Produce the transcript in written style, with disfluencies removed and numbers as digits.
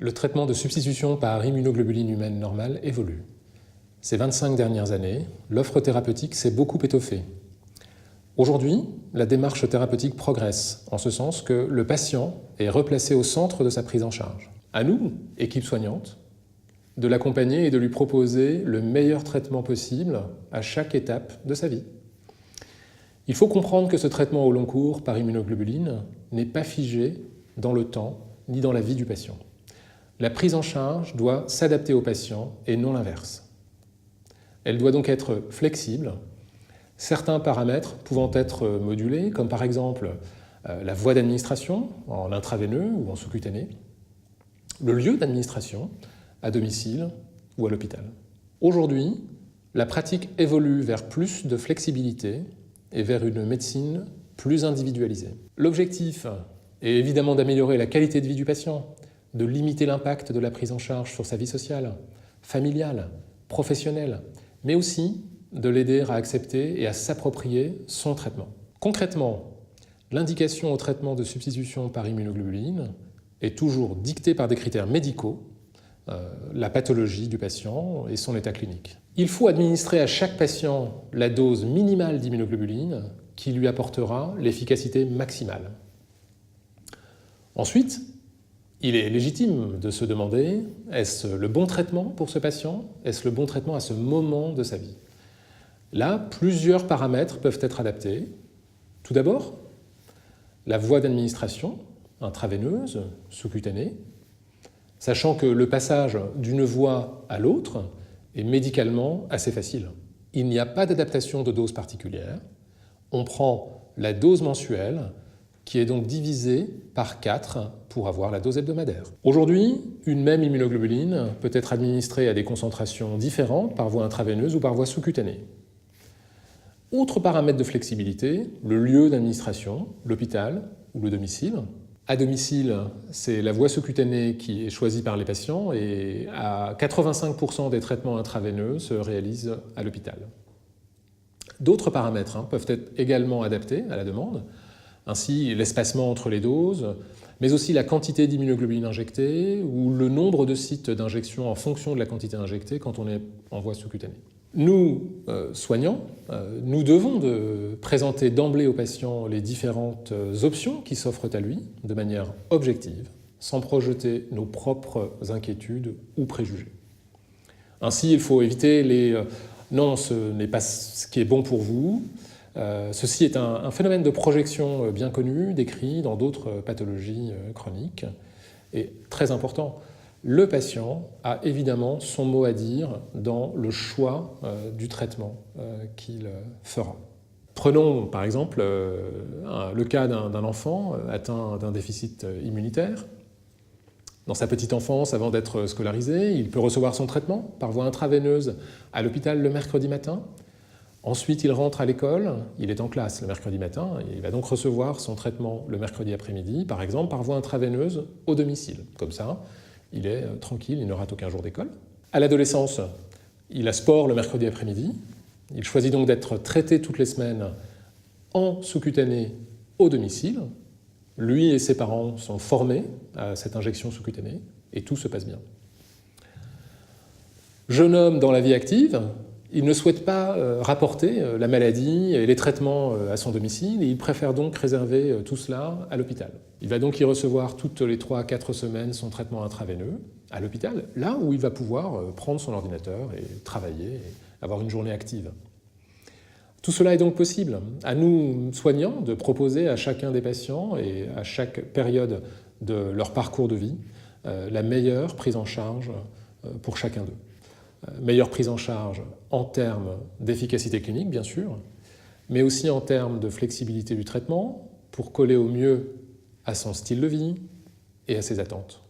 Le traitement de substitution par immunoglobuline humaine normale évolue. Ces 25 dernières années, l'offre thérapeutique s'est beaucoup étoffée. Aujourd'hui, la démarche thérapeutique progresse, en ce sens que le patient est replacé au centre de sa prise en charge. À nous, équipe soignante, de l'accompagner et de lui proposer le meilleur traitement possible à chaque étape de sa vie. Il faut comprendre que ce traitement au long cours par immunoglobuline n'est pas figé dans le temps ni dans la vie du patient. La prise en charge doit s'adapter au patient et non l'inverse. Elle doit donc être flexible, certains paramètres pouvant être modulés, comme par exemple la voie d'administration en intraveineux ou en sous-cutané, le lieu d'administration à domicile ou à l'hôpital. Aujourd'hui, la pratique évolue vers plus de flexibilité et vers une médecine plus individualisée. L'objectif est évidemment d'améliorer la qualité de vie du patient, de limiter l'impact de la prise en charge sur sa vie sociale, familiale, professionnelle, mais aussi de l'aider à accepter et à s'approprier son traitement. Concrètement, l'indication au traitement de substitution par immunoglobuline est toujours dictée par des critères médicaux, la pathologie du patient et son état clinique. Il faut administrer à chaque patient la dose minimale d'immunoglobuline qui lui apportera l'efficacité maximale. Ensuite, il est légitime de se demander, est-ce le bon traitement pour ce patient? Est-ce le bon traitement à ce moment de sa vie? Là, plusieurs paramètres peuvent être adaptés. Tout d'abord, la voie d'administration, intraveineuse, sous-cutanée, sachant que le passage d'une voie à l'autre est médicalement assez facile. Il n'y a pas d'adaptation de dose particulière. On prend la dose mensuelle, qui est donc divisée par 4 pour avoir la dose hebdomadaire. Aujourd'hui, une même immunoglobuline peut être administrée à des concentrations différentes par voie intraveineuse ou par voie sous-cutanée. Autre paramètre de flexibilité, le lieu d'administration, l'hôpital ou le domicile. À domicile, c'est la voie sous-cutanée qui est choisie par les patients et à 85% des traitements intraveineux se réalisent à l'hôpital. D'autres paramètres peuvent être également adaptés à la demande, ainsi l'espacement entre les doses, mais aussi la quantité d'immunoglobuline injectée ou le nombre de sites d'injection en fonction de la quantité injectée quand on est en voie sous-cutanée. Nous, soignants, nous devons présenter d'emblée au patient les différentes options qui s'offrent à lui de manière objective, sans projeter nos propres inquiétudes ou préjugés. Ainsi, il faut éviter les « non, ce n'est pas ce qui est bon pour vous ». Ceci est un phénomène de projection bien connu, décrit dans d'autres pathologies chroniques, et très important. Le patient a évidemment son mot à dire dans le choix du traitement qu'il fera. Prenons par exemple le cas d'un enfant atteint d'un déficit immunitaire. Dans sa petite enfance, avant d'être scolarisé, il peut recevoir son traitement par voie intraveineuse à l'hôpital le mercredi matin. Ensuite, il rentre à l'école, il est en classe le mercredi matin, et il va donc recevoir son traitement le mercredi après-midi, par exemple par voie intraveineuse au domicile. Comme ça, il est tranquille, il ne rate aucun jour d'école. À l'adolescence, il a sport le mercredi après-midi. Il choisit donc d'être traité toutes les semaines en sous-cutané au domicile. Lui et ses parents sont formés à cette injection sous-cutanée et tout se passe bien. Jeune homme dans la vie active, il ne souhaite pas rapporter la maladie et les traitements à son domicile et il préfère donc réserver tout cela à l'hôpital. Il va donc y recevoir toutes les 3 à 4 semaines son traitement intraveineux à l'hôpital, là où il va pouvoir prendre son ordinateur et travailler et avoir une journée active. Tout cela est donc possible. À nous, soignants, de proposer à chacun des patients et à chaque période de leur parcours de vie la meilleure prise en charge pour chacun d'eux. Meilleure prise en charge en termes d'efficacité clinique, bien sûr, mais aussi en termes de flexibilité du traitement pour coller au mieux à son style de vie et à ses attentes.